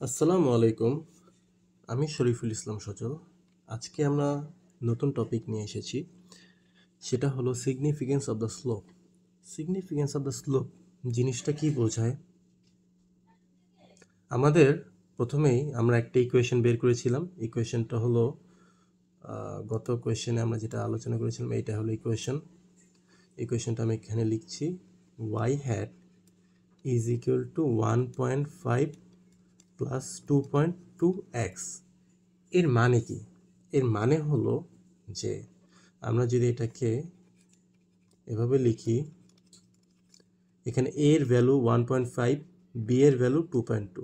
আসসালামু আলাইকুম। আমি শরীফুল ইসলাম সজল। আজকে আমরা নতুন টপিক নিয়ে এসেছি। সেটা হলো significance of the slope. Significance of the slope জিনিসটা কি বোঝায়? আমাদের প্রথমেই আমরা একটা ইকুয়েশন বের করেছিলাম। ইকুয়েশনটা হলো গত কোয়েশ্চেনে আমরা যেটা আলোচনা করেছিলাম এইটা হলো ইকুয়েশনটা আমি এখানে লিখছি। y hat is equal to 1.5 plus 2.2x। এর মানে কি? এর মানে হলো যে আমরা যদি এটাকে এভাবে লিখি, এখানে a এর ভ্যালু 1.5, b এর ভ্যালু 2.2।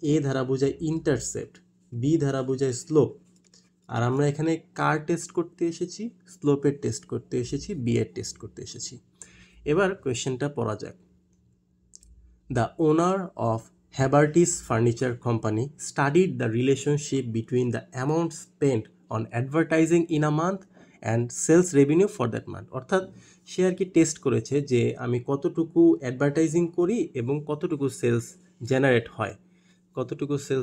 a ধারা বোঝায় ইন্টারসেপ্ট, b ধারা বোঝায় স্লোপ। আর আমরা এখানে কার টেস্ট করতে এসেছি? স্লোপের টেস্ট করতে এসেছি, b এর টেস্ট করতে এসেছি। এবার কোয়েশ্চেনটা পড়া যাক। The owner of Havertys Furniture Company studied the relationship between the amount spent on advertising in a month and sales revenue for that month। অর্থাৎ সে আর কি টেস্ট করেছে যে আমি কতটুকু অ্যাডভার্টাইজিং করি এবং কতটুকু সেলস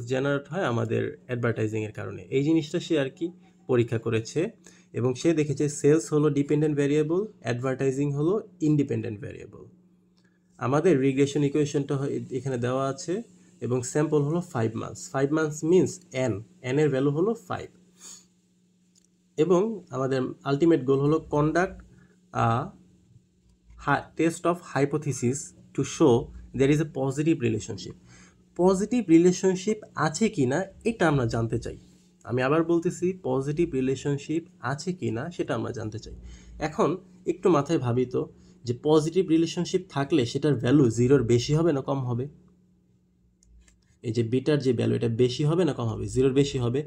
জেনারেট হয়, আমাদের অ্যাডভার্টাইজিংয়ের কারণে। এই জিনিসটা সে আর কি পরীক্ষা করেছে এবং সে দেখেছে সেলস হলো ডিপেন্ডেন্ট ভ্যারিয়েবল, অ্যাডভার্টাইজিং হলো ইন্ডিপেন্ডেন্ট ভ্যারিয়েবল। আমাদের রিগ্রেশন ইকুয়েশনটা এখানে দেওয়া আছে এবং স্যাম্পল হলো 5 মান্থস। 5 মান্থস মিনস এন এর ভ্যালু হলো 5 এবং আমাদের আলটিমেট গোল হলো conduct test of hypothesis to show there is a positive relationship. Positive relationship আছে কি না এটা আমরা জানতে চাই। আমি আবার বলতেছি, পজিটিভ রিলেশনশিপ আছে কি না সেটা আমরা জানতে চাই। এখন একটু মাথায় ভাবি তো যে পজিটিভ রিলেশনশিপ থাকলে সেটার ভ্যালু 0-র বেশি হবে না কম হবে? এই যে বিটার যে ভ্যালু এটা বেশি হবে না কম হবে? 0-র বেশি হবে।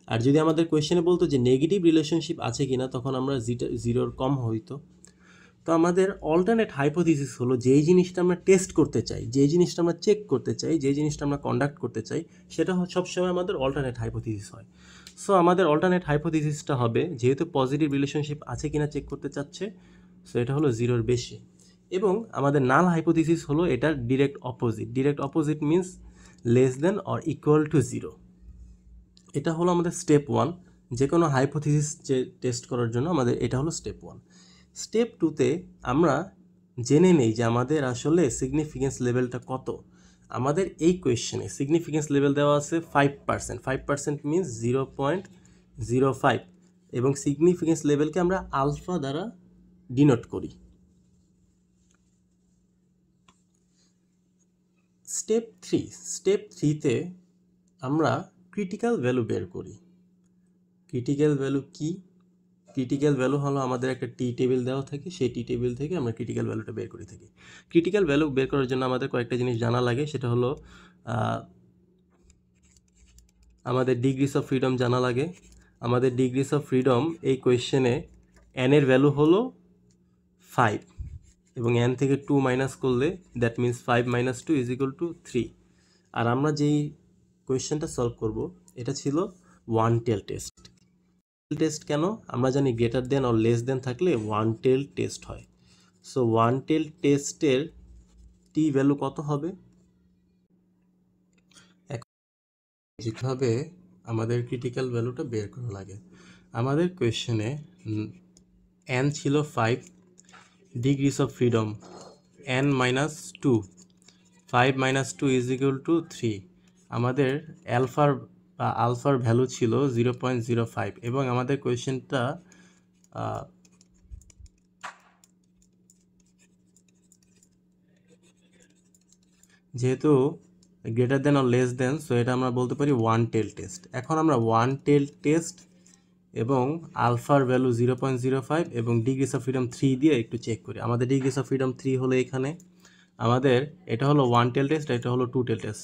আর যদি আমাদের কোয়েশ্চেনে বলতো যে নেগেটিভ রিলেশনশিপ আছে কিনা, তখন আমরা 0-র কম হইতো। তো আমাদের অল্টারনেট হাইপোথিসিস হলো যেই জিনিসটা আমরা টেস্ট করতে চাই, যেই জিনিসটা আমরা চেক করতে চাই, যেই জিনিসটা আমরা কন্ডাক্ট করতে চাই, সেটা সবসময় আমাদের অল্টারনেট হাইপোথিসিস হয়। সো আমাদের অল্টারনেট হাইপোথিসিসটা হবে, যেহেতু পজিটিভ রিলেশনশিপ আছে কিনা চেক করতে চাচ্ছে, সো এটা হলো 0-র বেশি। এবং আমাদের নাল হাইপোথিসিস হলো এটার direct opposite. Direct opposite means less than or equal to 0। এটা হলো আমাদের স্টেপ 1। যে কোনো হাইপোথিসিস যে টেস্ট করার জন্য আমাদের এটা হলো স্টেপ 1। স্টেপ 2তে আমরা জেনে নেই যে আমাদের আসলে সিগনিফিকেন্স লেভেলটা কত। আমাদের এই কোয়েশ্চেনে সিগনিফিকেন্স লেভেল দেওয়া আছে 5%। 5% মিনস 0.05 এবং সিগনিফিকেন্স লেভেলকে আমরা আলফা দ্বারা ডিনোট করি। স্টেপ 3তে আমরা ক্রিটিক্যাল ভ্যালু বের করি। ক্রিটিক্যাল ভ্যালু কি? ক্রিটিক্যাল ভ্যালু হলো আমাদের একটা টি টেবিল দেওয়া থাকে, সেই টি টেবিল থেকে আমরা ক্রিটিক্যাল ভ্যালুটা বের করে থাকি। ক্রিটিক্যাল ভ্যালু বের করার জন্য আমাদের কয়েকটা জিনিস জানা লাগে। সেটা হলো আমাদের ডিগ্রিস অফ ফ্রিডম জানা লাগে। আমাদের ডিগ্রিস অফ ফ্রিডম এই কোয়েশ্চেনে এন এর ভ্যালু হলো 5 এবং এন থেকে 2 মাইনাস করলে that means 5 minus 2 is equal to 3। আর আমরা যেই কোয়েশ্চেনটা সলভ করব এটা ছিল ওয়ান টেল টেস্ট। টেস্ট কেন? আমরা জানি greater than or less than থাকলে ওয়ান টেল টেস্ট হয়। সো ওয়ান টেল টেস্টের টি ভ্যালু কত হবে? যেভাবে আমাদের ক্রিটিক্যাল ভ্যালুটা বের করা লাগে, আমাদের কোয়েশ্চেনে এন ছিল 5, degrees of freedom N minus 2, 5 minus 2 is equal to 3। আমাদের আলফার ভ্যালু ছিল 0.05 এবং আমাদের কোয়েশ্চেনটা যেহেতু greater than or less than, so এটা আমরা বলতে পারি ওয়ান টেল টেস্ট। এখন আমরা ওয়ান টেল টেস্ট এবং আলফার ভ্যালু 0.05 এবং ডিগ্রিস অফ ফ্রিডম 3 দিয়ে একটু চেক করি। আমাদের ডিগ্রিস অফ ফ্রিডম 3 হলো এখানে, আমাদের এটা হলো ওয়ান টেল টেস্ট, এটা হলো টু টেল টেস্ট।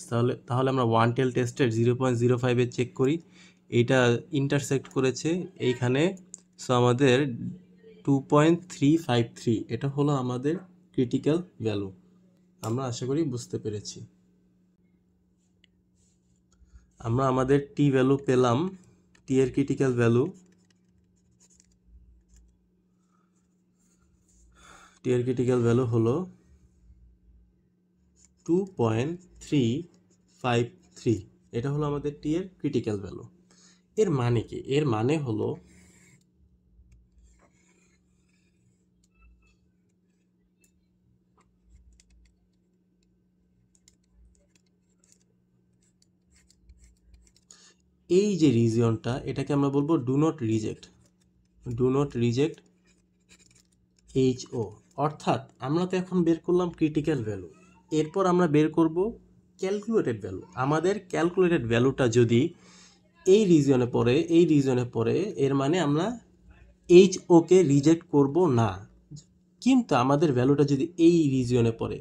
তাহলে আমরা ওয়ান টেল টেস্টের 0.05 চেক করি, এইটা ইন্টারসেক্ট করেছে এইখানে। সো আমাদের 2.353 এটা হলো আমাদের ক্রিটিক্যাল ভ্যালু। আমরা আশা করি বুঝতে পেরেছি। আমরা আমাদের টি ভ্যালু পেলাম। টি এর ক্রিটিক্যাল ভ্যালু হলো 2.353। এটা হলো আমাদের টি এর ক্রিটিক্যাল ভ্যালু। এর মানে কি? এর মানে হলো এই যে রিজিয়নটা, এটাকে আমরা বলবো do not reject, do not reject HO। অর্থাৎ আমরা তো এখন বের করলাম ক্রিটিক্যাল ভ্যালু, এরপর আমরা বের করব ক্যালকুলেটেড ভ্যালু। আমাদের ক্যালকুলেটেড ভ্যালুটা যদি এই রিজিয়নে পড়ে, এই রিজিয়নে পড়ে, এর মানে আমরা HOকে রিজেক্ট করব না। কিন্তু আমাদের ভ্যালুটা যদি এই রিজিয়নে পড়ে,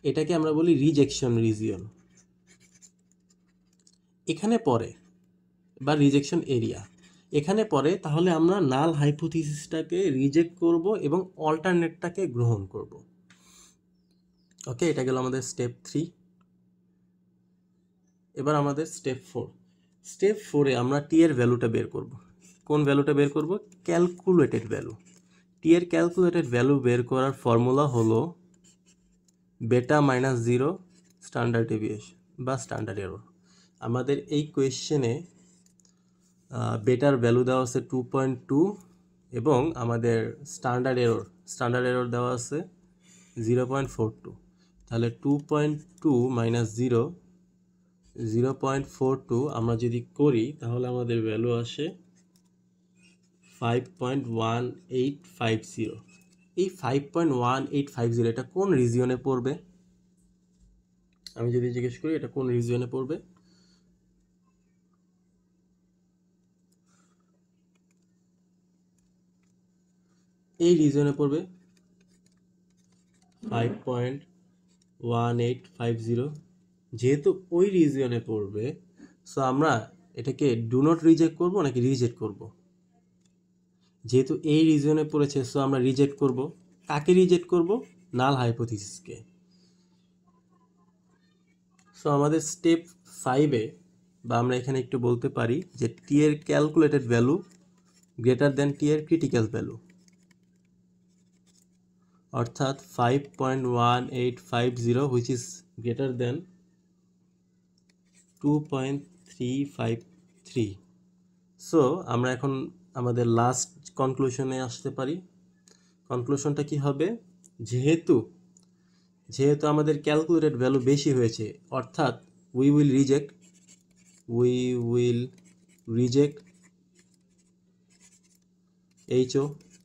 এটাকে আমরা বলি রিজেকশন রিজিয়ন, এখানে পড়ে, বা রিজেকশন এরিয়া এখানে পড়ে, তাহলে আমরা নাল হাইপোথিসিসটাকে রিজেক্ট করব এবং অল্টারনেটটাকে গ্রহণ করব। ওকে, এটা গেল আমাদের স্টেপ 3। এবার আমাদের স্টেপ 4। স্টেপ 4-এ আমরা টি এর ভ্যালুটা বের করব। কোন ভ্যালুটা বের করব? Calculated value. টি এর ক্যালকুলেটেড ভ্যালু বের করার ফর্মুলা হলো বেটা মাইনাস 0 স্ট্যান্ডার্ড ডেভিয়েশন বা স্ট্যান্ডার্ড এরর। আমাদের এই কোয়েশ্চেনে বেটার ভ্যালু দেওয়া আছে 2.2 এবং আমাদের স্ট্যান্ডার্ড এরর দেওয়া আছে 0.42। তাহলে 2.2 মাইনাস 0.42 আমরা যদি করি, তাহলে আমাদের ভ্যালু আসে 5.1850। এই 5.1850 এটা কোন রিজিয়নে পড়বে? আমি যদি জিজ্ঞেস করি এটা কোন রিজিয়নে পড়বে, এই রিজিয়নে পড়বে 5.1850। যেহেতু ওই রিজিয়নে পড়বে, সো আমরা এটাকে ডু নট রিজেক্ট করব নাকি রিজেক্ট করব? যেহেতু এই রিজিয়নে পড়েছে, সো আমরা রিজেক্ট করব। কাকে রিজেক্ট করব? নাল হাইপোথিসিসকে। সো আমাদের স্টেপ 5-এ, বা আমরা এখানে একটু বলতে পারি যে টি এর ক্যালকুলেটেড ভ্যালু গ্রেটার দেন টি এর ক্রিটিক্যাল ভ্যালু, অর্থাৎ 5.1850 which is greater than 2.353। So আমরা এখন আমাদের লাস্ট কনক্লুশনে আসতে পারি। কনক্লুশনটা কি হবে? যেহেতু আমাদের ক্যালকুলেটেড ভ্যালু বেশি হয়েছে, অর্থাৎ উই উইল রিজেক্ট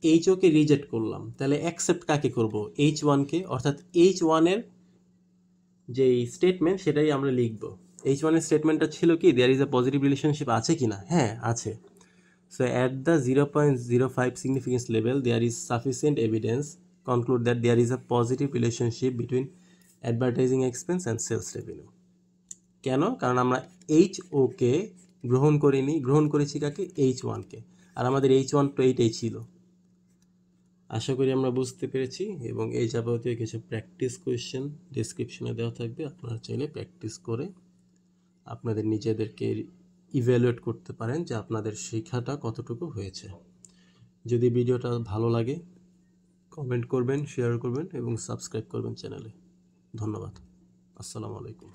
এইচওকে রিজেক্ট করলাম, তাহলে অ্যাকসেপ্ট কাকে করব? H1কে। অর্থাৎ H1-এর যেই স্টেটমেন্ট সেটাই আমরা লিখব। H1-এর স্টেটমেন্টটা ছিল কি, there is a positive relationship, আছে কি না? হ্যাঁ, আছে। So at the 0.05 significance level, there is sufficient evidence conclude that there is a positive relationship between advertising expense and sales revenue. কেন? কারণ আমরা HO-কে গ্রহণ করিনি, গ্রহণ করেছি কাকে? H1-কে। আর আমাদের H1 তো এইটাই ছিল। আশা করি আমরা বুঝতে পেরেছি, এবং এই যাবতীয় কিছু প্র্যাকটিস কোয়েশ্চেন ডেসক্রিপশনে দেওয়া থাকবে, আপনারা চাইলে প্র্যাকটিস করে আপনাদের নিজেদেরকে ইভ্যালুয়েট করতে পারেন যে আপনাদের শেখাটা কতটুকু হয়েছে। যদি ভিডিওটা ভালো লাগে, কমেন্ট করবেন, শেয়ার করবেন এবং সাবস্ক্রাইব করবেন চ্যানেলে। ধন্যবাদ। আসসালামু আলাইকুম।